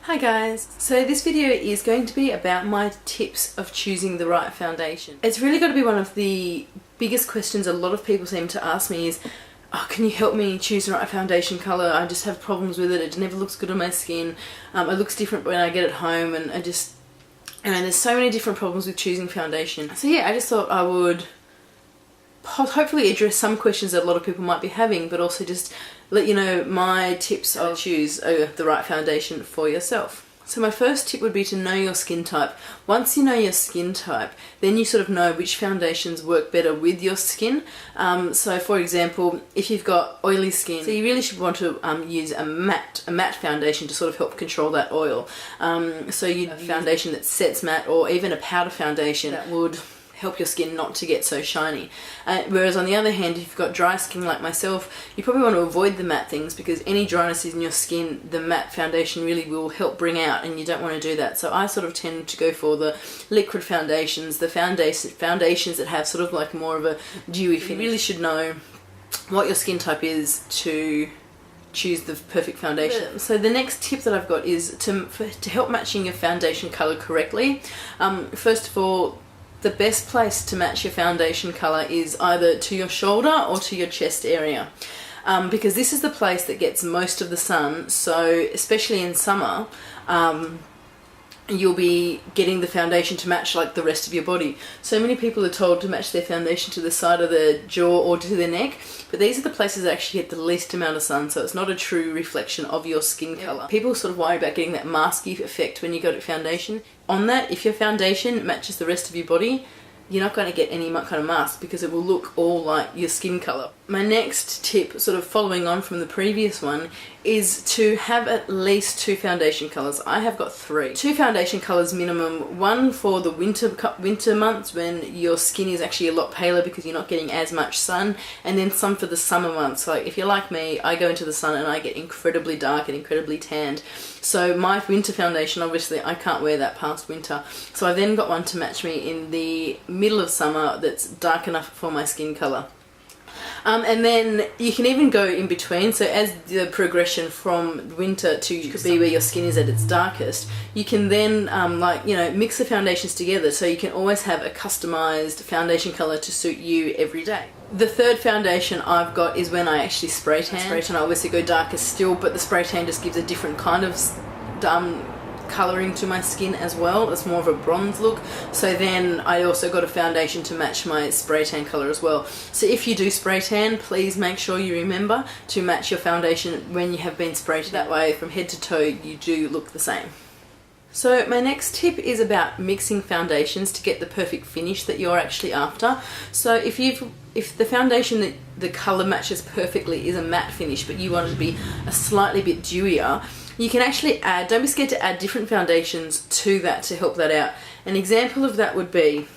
Hi guys, so this video is going to be about my tips of choosing the right foundation. It's really got to be one of the biggest questions a lot of people seem to ask me is, oh, can you help me choose the right foundation colour? I just have problems with it, it never looks good on my skin, it looks different when I get it home, and there's so many different problems with choosing foundation. So yeah, I just thought I would hopefully address some questions that a lot of people might be having, but also just let you know my tips on choose the right foundation for yourself. So my first tip would be to know your skin type. Once you know your skin type, then you sort of know which foundations work better with your skin. So for example, if you've got oily skin, so you really should want to use a matte foundation to sort of help control that oil. So you'd have a foundation that sets matte, or even a powder foundation that would help your skin not to get so shiny. Whereas on the other hand, if you've got dry skin like myself, you probably want to avoid the matte things, because any dryness in your skin, the matte foundation really will help bring out, and you don't want to do that. So I sort of tend to go for the liquid foundations, the foundations that have sort of like more of a dewy finish. You really should know what your skin type is to choose the perfect foundation. So the next tip that I've got is to help matching your foundation colour correctly. First of all, the best place to match your foundation colour is either to your shoulder or to your chest area, because this is the place that gets most of the sun. So especially in summer, you'll be getting the foundation to match like the rest of your body. So many people are told to match their foundation to the side of the jaw or to their neck, but these are the places that actually get the least amount of sun, so it's not a true reflection of your skin colour. People sort of worry about getting that masky effect when you go to foundation. On that, if your foundation matches the rest of your body, you're not going to get any kind of mask, because it will look all like your skin colour. My next tip, sort of following on from the previous one, is to have at least 2 foundation colours. I have got 3. 2 foundation colours minimum, one for the winter months when your skin is actually a lot paler because you're not getting as much sun, and then some for the summer months. Like if you're like me, I go into the sun and I get incredibly dark and incredibly tanned. So my winter foundation, obviously I can't wear that past winter. So I then got one to match me in the middle of summer that's dark enough for my skin colour. And then you can even go in between, so as the progression from winter to be where your skin is at its darkest, you can then mix the foundations together, so you can always have a customized foundation colour to suit you every day. The third foundation I've got is when I actually spray tan. Spray tan I obviously go darker still, but the spray tan just gives a different kind of colouring to my skin as well. It's more of a bronze look, so then I also got a foundation to match my spray tan colour as well. So if you do spray tan, please make sure you remember to match your foundation when you have been spray tan. That way from head to toe you do look the same. So my next tip is about mixing foundations to get the perfect finish that you're actually after. So if the foundation that the colour matches perfectly is a matte finish, but you want it to be a slightly bit dewier, you can actually add, don't be scared to add different foundations to that to help that out. An example of that would be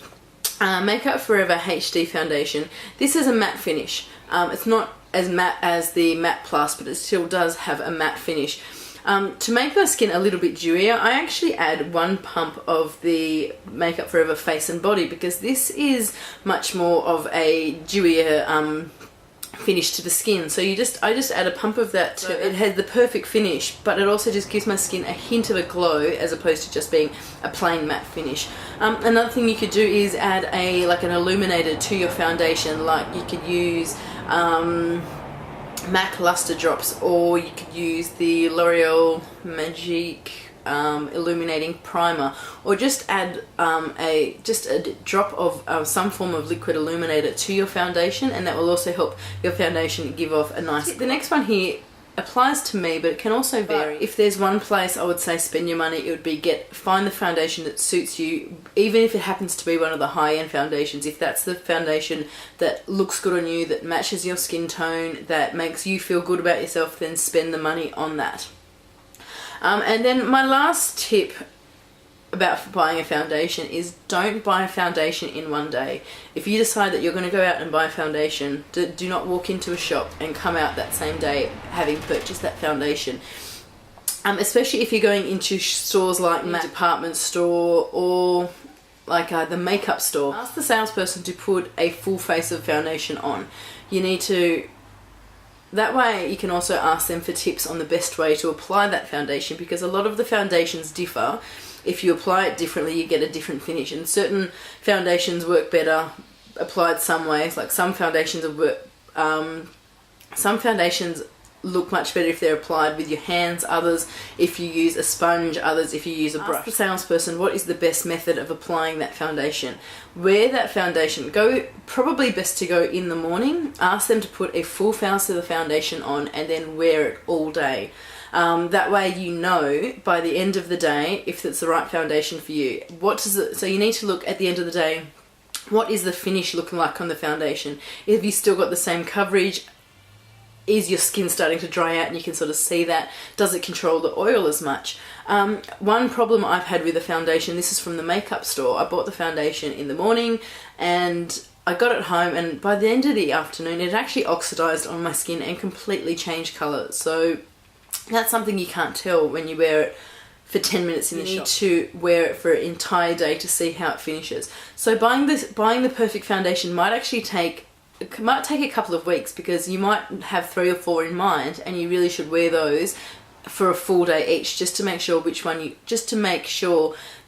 Makeup Forever HD foundation. This is a matte finish. It's not as matte as the Matte Plus, but it still does have a matte finish. To make my skin a little bit dewier, I actually add 1 pump of the Makeup Forever Face and Body, because this is much more of a dewier finish to the skin. So I just add a pump of that to it. It has the perfect finish, but it also just gives my skin a hint of a glow as opposed to just being a plain matte finish. Another thing you could do is add an illuminator to your foundation. Like you could use MAC Luster Drops, or you could use the L'Oreal Magic illuminating primer, or just add a drop of some form of liquid illuminator to your foundation, and that will also help your foundation give off a nice. The next one here applies to me, but it can also vary. If there's one place I would say spend your money, it would be find the foundation that suits you, even if it happens to be one of the high-end foundations. If that's the foundation that looks good on you, that matches your skin tone, that makes you feel good about yourself, then spend the money on that. And then my last tip about buying a foundation is don't buy a foundation in one day. If you decide that you're going to go out and buy a foundation, do not walk into a shop and come out that same day having purchased that foundation. Especially if you're going into stores like a department store or like the makeup store. Ask the salesperson to put a full face of foundation on. You need to that way you can also ask them for tips on the best way to apply that foundation, because a lot of the foundations differ. If you apply it differently, you get a different finish, and certain foundations work better applied some ways. Like some foundations look much better if they're applied with your hands, others if you use a sponge, others if you use a brush. Ask the salesperson what is the best method of applying that foundation. Wear that foundation. Probably best to go in the morning. Ask them to put a full face of the foundation on and then wear it all day. That way you know by the end of the day if it's the right foundation for you. So you need to look at the end of the day, what is the finish looking like on the foundation? Have you still got the same coverage? Is your skin starting to dry out and you can sort of see that? Does it control the oil as much? One problem I've had with the foundation, this is from the makeup store. I bought the foundation in the morning and I got it home, and by the end of the afternoon it actually oxidized on my skin and completely changed colour. So that's something you can't tell when you wear it for 10 minutes in the shop. You need to wear it for an entire day to see how it finishes. So buying the perfect foundation might actually take a couple of weeks, because you might have 3 or 4 in mind and you really should wear those for a full day each, just to make sure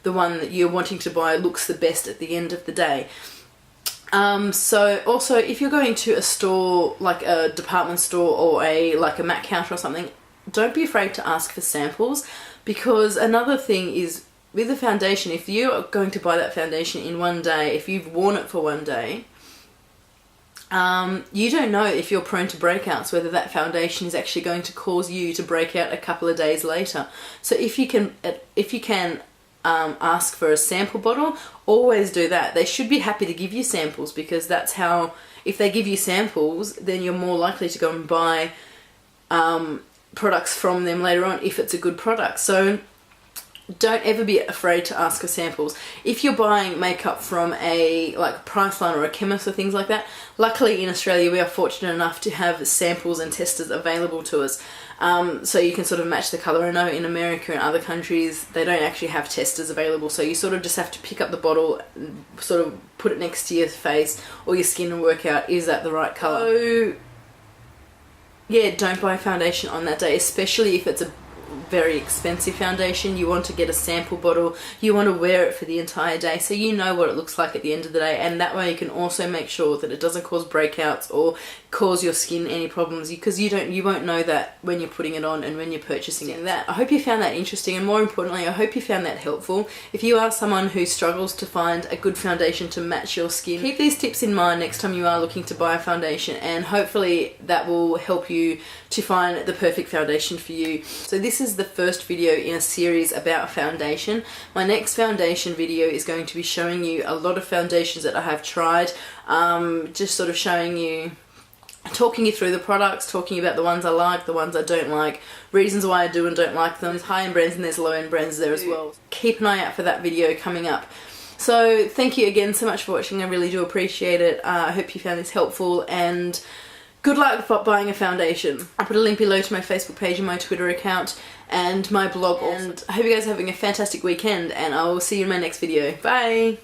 the one that you're wanting to buy looks the best at the end of the day. So also, if you're going to a store like a department store or a Mac counter or something, don't be afraid to ask for samples, because another thing is with the foundation, if you're going to buy that foundation in one day, if you've worn it for one day, you don't know if you're prone to breakouts, whether that foundation is actually going to cause you to break out a couple of days later. So if you can ask for a sample bottle, always do that. They should be happy to give you samples, because that's how, if they give you samples, then you're more likely to go and buy products from them later on if it's a good product. So don't ever be afraid to ask for samples. If you're buying makeup from a Priceline or a chemist or things like that, luckily in Australia we are fortunate enough to have samples and testers available to us, so you can sort of match the colour. I know in America and other countries they don't actually have testers available, so you sort of just have to pick up the bottle and sort of put it next to your face or your skin and work out, is that the right colour? So yeah, don't buy foundation on that day, especially if it's a very expensive foundation. You want to get a sample bottle, you want to wear it for the entire day so you know what it looks like at the end of the day, and that way you can also make sure that it doesn't cause breakouts or cause your skin any problems, because you won't know that when you're putting it on and when you're purchasing it. I hope you found that interesting, and more importantly I hope you found that helpful. If you are someone who struggles to find a good foundation to match your skin, keep these tips in mind next time you are looking to buy a foundation, and hopefully that will help you to find the perfect foundation for you. So this is the first video in a series about foundation. My next foundation video is going to be showing you a lot of foundations that I have tried, just sort of talking you through the products, talking about the ones I like, the ones I don't like, reasons why I do and don't like them. There's high-end brands and there's low-end brands there as well. Keep an eye out for that video coming up. So thank you again so much for watching, I really do appreciate it. I hope you found this helpful, and good luck buying a foundation. I'll put a link below to my Facebook page and my Twitter account and my blog. And I hope you guys are having a fantastic weekend, and I will see you in my next video. Bye!